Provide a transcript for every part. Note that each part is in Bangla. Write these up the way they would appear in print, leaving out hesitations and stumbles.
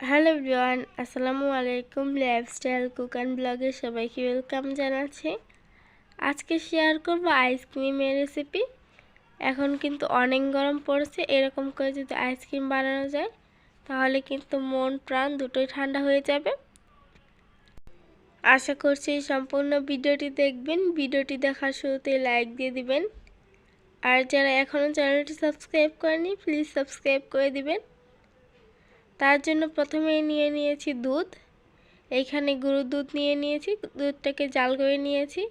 হ্যালো এভরিওয়ান, আসসালামু আলাইকুম। লাইফস্টাইল কুক অ্যান্ড ব্লগে সবাইকে ওয়েলকাম জানাচ্ছি। আজকে শেয়ার করব আইসক্রিমের রেসিপি। এখন কিন্তু অনেক গরম পড়েছে, এরকম করে যদি আইসক্রিম বানানো যায় তাহলে কিন্তু মন প্রাণ দুটোই ঠান্ডা হয়ে যাবে। আশা করছি সম্পূর্ণ ভিডিওটি দেখবেন। ভিডিওটি দেখার শুরুতে লাইক দিয়ে দিবেন, আর যারা এখনও চ্যানেলটি সাবস্ক্রাইব করেনি প্লিজ সাবস্ক্রাইব করে দিবেন। তার জন্য প্রথমেই নিয়ে নিয়েছি দুধ। এইখানে গরুর দুধ নিয়ে নিয়েছি, দুধটাকে জাল করে নিয়েছি।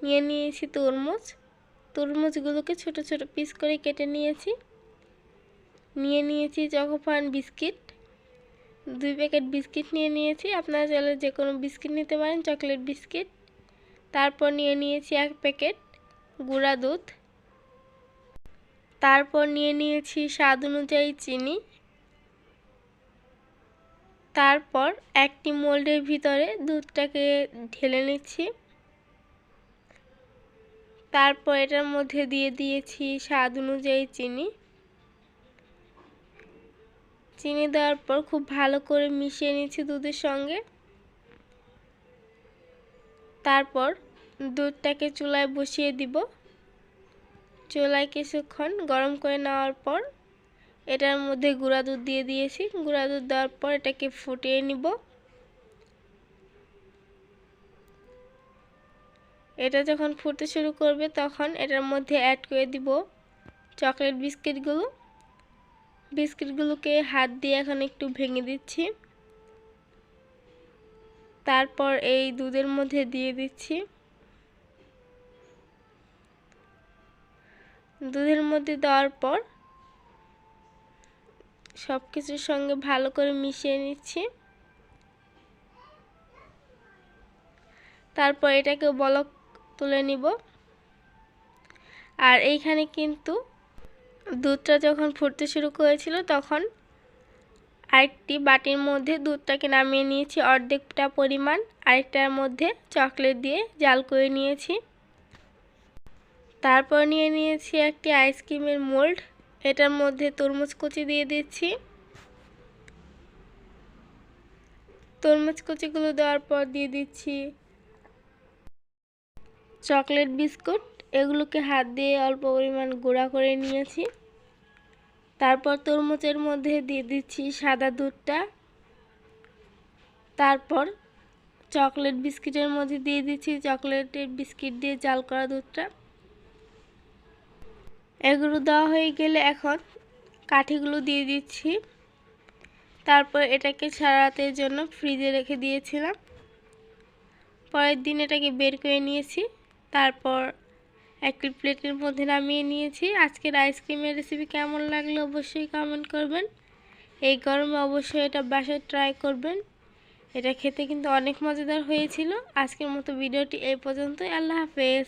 নিয়ে নিয়েছি তরমুজগুলোকে ছোট ছোট পিস করে কেটে নিয়েছি। নিয়ে নিয়েছি চকোপান বিস্কিট, 2 প্যাকেট বিস্কিট নিয়ে নিয়েছি। আপনারা চাইলে যে কোনো বিস্কিট নিতে পারেন, চকলেট বিস্কিট। তারপর নিয়ে নিয়েছি 1 প্যাকেট গুঁড়া দুধ। তারপর নিয়ে নিয়েছি স্বাদ অনুযায়ী চিনি। তারপর একটি মোল্ডের ভিতরে দুধটাকে ঢেলে নিচ্ছি। তারপর এটার মধ্যে দিয়ে দিয়েছি স্বাদ অনুযায়ী চিনি দেওয়ার পর খুব ভালো করে মিশিয়ে নিচ্ছি দুধের সঙ্গে। তারপর দুধটাকে চুলায় বসিয়ে দিব। চুলায় কিছুক্ষণ গরম করে নেওয়ার পর এটার মধ্যে গুঁড়া দুধ দিয়ে দিয়েছি। গুঁড়া দুধ দেওয়ার পর এটাকে ফুটিয়ে নিব। এটা যখন ফুটতে শুরু করবে তখন এটার মধ্যে অ্যাড করে দিব চকলেট বিস্কিটগুলোকে হাত দিয়ে এখন একটু ভেঙে দিচ্ছি। তারপর এই দুধের মধ্যে দিয়ে দিচ্ছি। দুধের মধ্যে দেওয়ার পর সব কিছুর সঙ্গে ভালো করে মিশিয়ে নিচ্ছি। তারপর এটাকে বলক তুলে নিব। আর এইখানে কিন্তু দুধটা যখন ফুটতে শুরু করেছিল তখন আরেকটি বাটির মধ্যে দুধটাকে নামিয়ে নিয়েছি অর্ধেকটা পরিমাণ, আরেকটার মধ্যে চকলেট দিয়ে জাল করে নিয়েছি। তারপর নিয়ে নিয়েছি একটি আইসক্রিমের মোল্ড। এটার মধ্যে তরমুজ কুচি দিয়ে দিচ্ছি। তরমুজ কুচিগুলো দেওয়ার পর দিয়ে দিচ্ছি চকলেট বিস্কুট। এগুলোকে হাত দিয়ে অল্প পরিমাণ গুঁড়া করে নিয়েছি। তারপর তরমুজের মধ্যে দিয়ে দিচ্ছি সাদা দুধটা। তারপর চকলেট বিস্কিটের মধ্যে দিয়ে দিচ্ছি চকলেটের বিস্কিট দিয়ে জাল করা দুধটা। এগুলো দেওয়া হয়ে গেলে এখন কাঠিগুলো দিয়ে দিচ্ছি। তারপর এটাকে সারা রাতের জন্য ফ্রিজে রেখে দিয়েছিলাম। পরের দিন এটাকে বের করে নিয়েছি। তারপর একটি প্লেটের মধ্যে নামিয়ে নিয়েছি। আজকের আইসক্রিমের রেসিপি কেমন লাগলো অবশ্যই কমেন্ট করবেন। এই গরমে অবশ্যই এটা বাসায় ট্রাই করবেন। এটা খেতে কিন্তু অনেক মজাদার হয়েছিল। আজকের মতো ভিডিওটি এই পর্যন্তই। আল্লাহ হাফেজ।